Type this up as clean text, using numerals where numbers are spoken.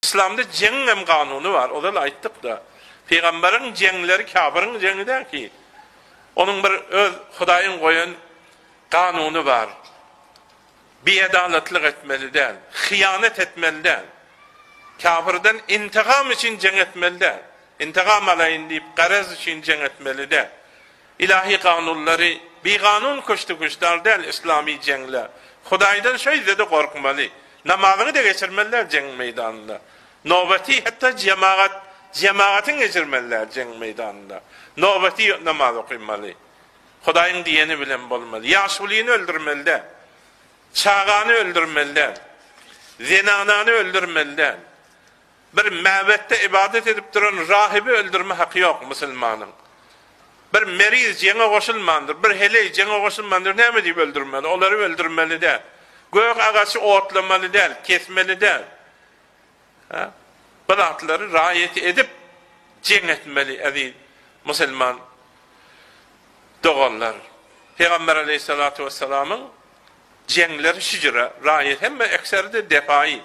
İslamda cenk hem kanunu var. O da ayttık da. Peygamberin cenkleri kafirin cengi der ki. Onun bir öz Hudaýyň goýan kanunu var. Biadalatlyk etmeli değil. Hıyanet etmeli değil. Kafirden intikam için cenk etmeli değil. İntikam alayın deyip garaz için cenk etmeli değil. İlahi kanunları bir kanun kuşlar değil İslami cenkler. Hudaýdan şöyle de korkmalı. Namazını da geçirmeliler cenk meydanında. Nöbeti hatta cemaatin geçirmeliler cenk meydanında. Nöbeti namaz okuymalı. Hudaýyň diyeni bilen bolmaly. Ýaşulyny öldürmeliler. Çağanı öldürmeliler. Zinananı öldürmeliler. Bir mabette ibadet edip duran rahibi öldürme hakkı yok Müslümanın. Bir meriz cenge koşulmandır. Bir hele cenge koşulmandır. Ne mi deyip öldürmeli? Onları öldürmeli de. Gök ağaçı otlamalı der. Kesmeli der. Bu atları riayet edip ceng etmeli aziz Müslüman doğanlar. Peygamber aleyhissalatu vesselam'ın cengleri şicra riayet hem ekseri de defai.